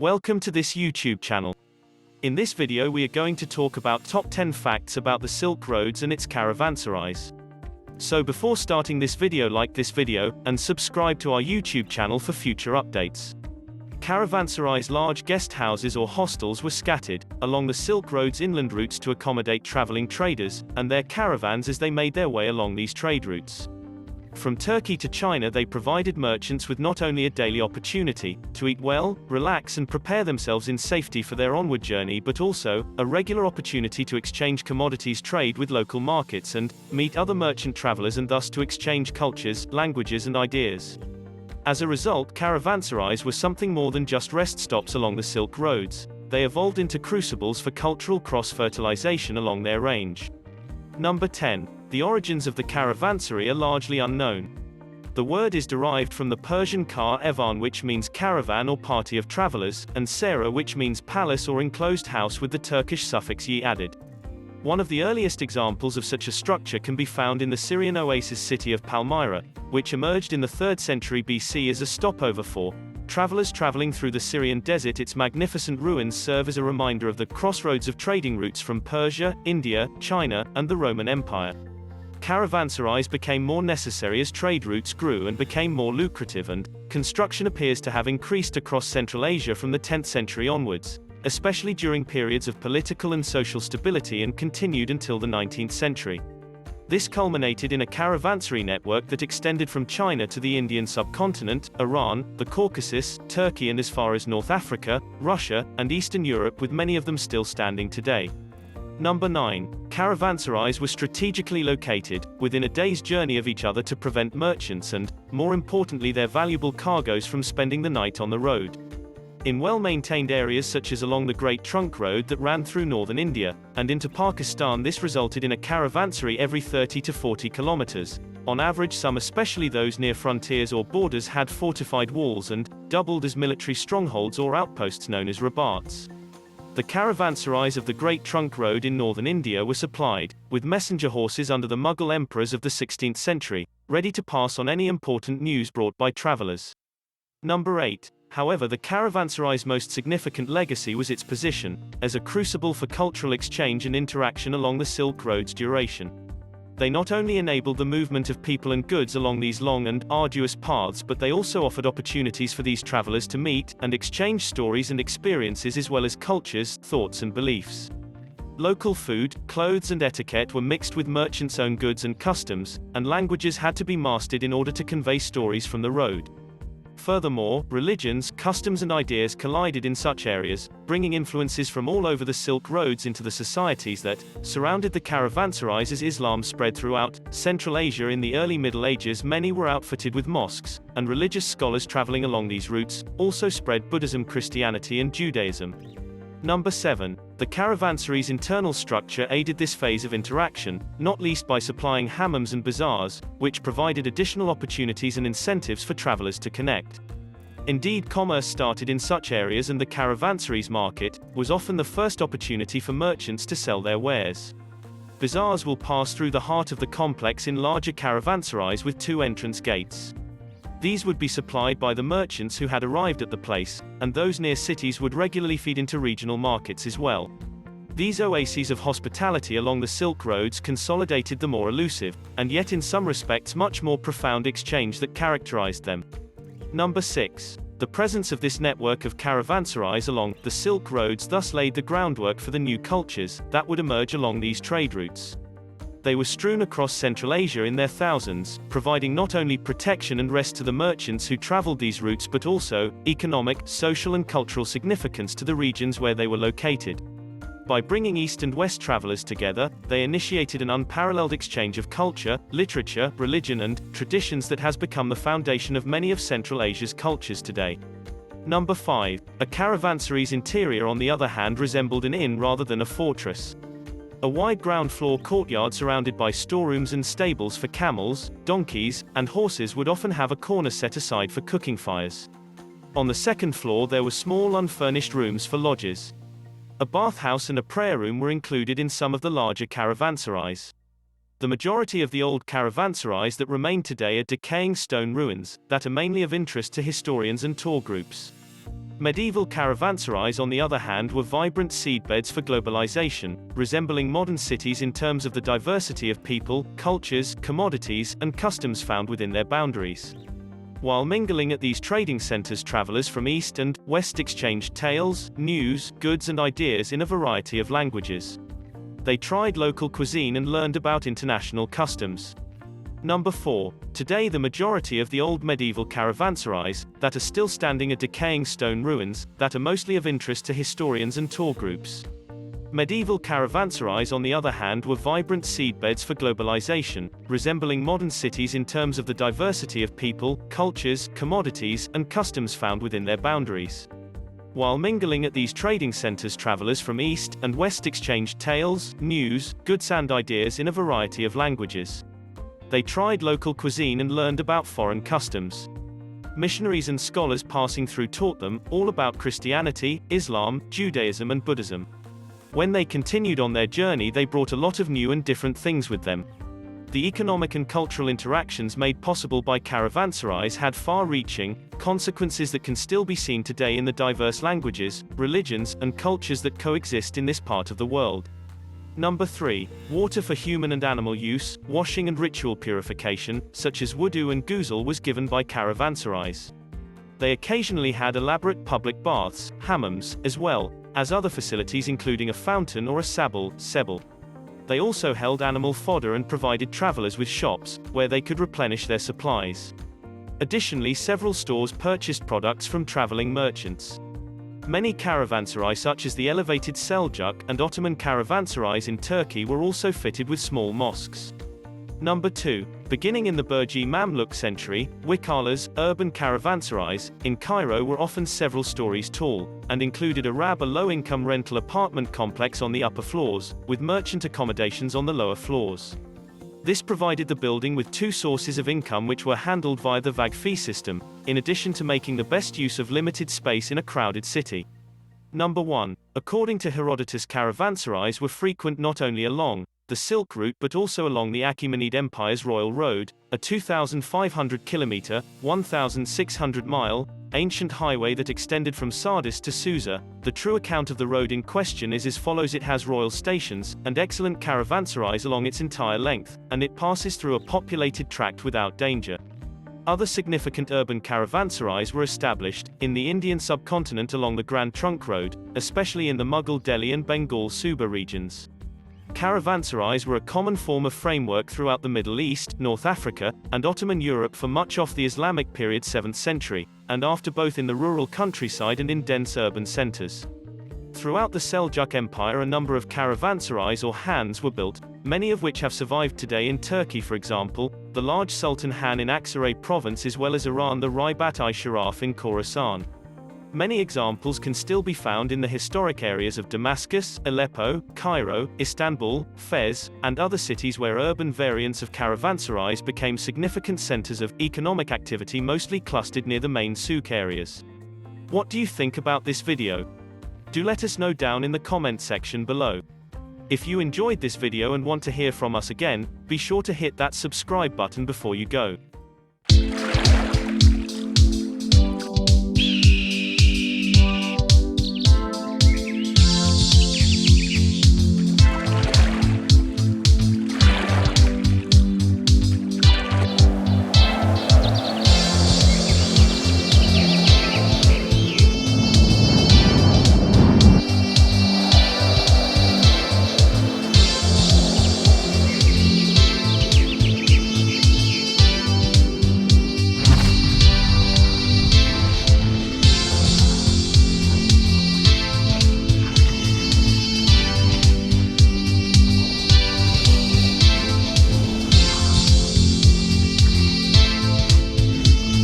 Welcome to this YouTube channel. In this video we are going to talk about top 10 facts about the Silk Roads and its caravansaries. So before starting this video, like this video, and subscribe to our YouTube channel for future updates. Caravansaries, large guest houses or hostels, were scattered along the Silk Road's inland routes to accommodate traveling traders and their caravans as they made their way along these trade routes. From Turkey to China, they provided merchants with not only a daily opportunity to eat well, relax and prepare themselves in safety for their onward journey, but also a regular opportunity to exchange commodities, trade with local markets, and meet other merchant travelers, and thus to exchange cultures, languages and ideas. As a result, caravansaries were something more than just rest stops along the Silk Roads. They evolved into crucibles for cultural cross-fertilization along their range. Number 10. The origins of the caravansary are largely unknown. The word is derived from the Persian car-evan, which means caravan or party of travelers, and sera, which means palace or enclosed house, with the Turkish suffix ye added. One of the earliest examples of such a structure can be found in the Syrian oasis city of Palmyra, which emerged in the 3rd century BC as a stopover for travelers traveling through the Syrian desert. Its magnificent ruins serve as a reminder of the crossroads of trading routes from Persia, India, China, and the Roman Empire. Caravansaries became more necessary as trade routes grew and became more lucrative, and construction appears to have increased across Central Asia from the 10th century onwards, especially during periods of political and social stability, and continued until the 19th century. This culminated in a caravansary network that extended from China to the Indian subcontinent, Iran, the Caucasus, Turkey, and as far as North Africa, Russia, and Eastern Europe, with many of them still standing today. Number 9. Caravansaries were strategically located within a day's journey of each other to prevent merchants and, more importantly, their valuable cargoes from spending the night on the road. In well-maintained areas such as along the Great Trunk Road that ran through northern India and into Pakistan, this resulted in a caravansary every 30 to 40 kilometers. On average, some, especially those near frontiers or borders, had fortified walls and doubled as military strongholds or outposts known as rabats. The caravansaries of the Great Trunk Road in northern India were supplied with messenger horses under the Mughal emperors of the 16th century, ready to pass on any important news brought by travelers. Number 8. However, the caravansary's most significant legacy was its position as a crucible for cultural exchange and interaction along the Silk Road's duration. They not only enabled the movement of people and goods along these long and arduous paths, but they also offered opportunities for these travelers to meet and exchange stories and experiences, as well as cultures, thoughts and beliefs. Local food, clothes and etiquette were mixed with merchants' own goods and customs, and languages had to be mastered in order to convey stories from the road. Furthermore, religions, customs and ideas collided in such areas, bringing influences from all over the Silk Roads into the societies that surrounded the caravansaries. As Islam spread throughout Central Asia in the early Middle Ages, many were outfitted with mosques, and religious scholars traveling along these routes also spread Buddhism, Christianity and Judaism. Number 7. The caravansary's internal structure aided this phase of interaction, not least by supplying hammams and bazaars, which provided additional opportunities and incentives for travelers to connect. Indeed, commerce started in such areas, and the caravansary's market was often the first opportunity for merchants to sell their wares. Bazaars will pass through the heart of the complex in larger caravansaries with 2 entrance gates. These would be supplied by the merchants who had arrived at the place, and those near cities would regularly feed into regional markets as well. These oases of hospitality along the Silk Roads consolidated the more elusive, and yet in some respects much more profound exchange that characterized them. Number 6. The presence of this network of caravansaries along the Silk Roads thus laid the groundwork for the new cultures that would emerge along these trade routes. They were strewn across Central Asia in their thousands, providing not only protection and rest to the merchants who traveled these routes, but also economic, social and cultural significance to the regions where they were located. By bringing East and West travelers together, they initiated an unparalleled exchange of culture, literature, religion and traditions that has become the foundation of many of Central Asia's cultures today. Number 5. A caravansary's interior, on the other hand, resembled an inn rather than a fortress. A wide ground floor courtyard surrounded by storerooms and stables for camels, donkeys, and horses would often have a corner set aside for cooking fires. On the 2nd floor there were small unfurnished rooms for lodgers. A bathhouse and a prayer room were included in some of the larger caravansaries. The majority of the old caravansaries that remain today are decaying stone ruins that are mainly of interest to historians and tour groups. Medieval caravanserais, on the other hand, were vibrant seedbeds for globalization, resembling modern cities in terms of the diversity of people, cultures, commodities, and customs found within their boundaries. While mingling at these trading centers, travelers from East and West exchanged tales, news, goods and ideas in a variety of languages. They tried local cuisine and learned about international customs. Number 4. Today the majority of the old medieval caravanserais, that are still standing are decaying stone ruins, that are mostly of interest to historians and tour groups. Medieval caravanserais, on the other hand, were vibrant seedbeds for globalization, resembling modern cities in terms of the diversity of people, cultures, commodities, and customs found within their boundaries. While mingling at these trading centers, travelers from East and West exchanged tales, news, goods and ideas in a variety of languages. They tried local cuisine and learned about foreign customs. Missionaries and scholars passing through taught them all about Christianity, Islam, Judaism and Buddhism. When they continued on their journey, they brought a lot of new and different things with them. The economic and cultural interactions made possible by caravanserais had far-reaching consequences that can still be seen today in the diverse languages, religions, and cultures that coexist in this part of the world. Number 3. Water for human and animal use, washing and ritual purification, such as wudu and ghusl, was given by caravanserais. They occasionally had elaborate public baths, hammams, as well as other facilities including a fountain or a sebel. They also held animal fodder and provided travelers with shops, where they could replenish their supplies. Additionally, several stores purchased products from traveling merchants. Many caravanserais, such as the elevated Seljuk and Ottoman caravanserais in Turkey, were also fitted with small mosques. Number 2. Beginning in the Burji Mamluk century, wikalas, urban caravanserais, in Cairo were often several stories tall, and included a low-income rental apartment complex on the upper floors, with merchant accommodations on the lower floors. This provided the building with two sources of income which were handled via the Vakfi system, in addition to making the best use of limited space in a crowded city. Number 1. According to Herodotus, caravanserais were frequent not only along the Silk Route but also along the Achaemenid Empire's Royal Road, a 2,500-kilometer, 1,600-mile, ancient highway that extended from Sardis to Susa. The true account of the road in question is as follows: it has royal stations, and excellent caravanserais along its entire length, and it passes through a populated tract without danger. Other significant urban caravanserais were established in the Indian subcontinent along the Grand Trunk Road, especially in the Mughal Delhi and Bengal Suba regions. Caravanserais were a common form of framework throughout the Middle East, North Africa, and Ottoman Europe for much of the Islamic period 7th century, and after, both in the rural countryside and in dense urban centers. Throughout the Seljuk Empire, a number of caravanserais or Hans were built, many of which have survived today in Turkey, for example, the large Sultan Han in Aksaray province, as well as Iran the Raibat-i-Sharaf in Khorasan. Many examples can still be found in the historic areas of Damascus, Aleppo, Cairo, Istanbul, Fez, and other cities where urban variants of caravanserais became significant centers of economic activity, mostly clustered near the main souk areas. What do you think about this video? Do let us know down in the comment section below. If you enjoyed this video and want to hear from us again, be sure to hit that subscribe button before you go.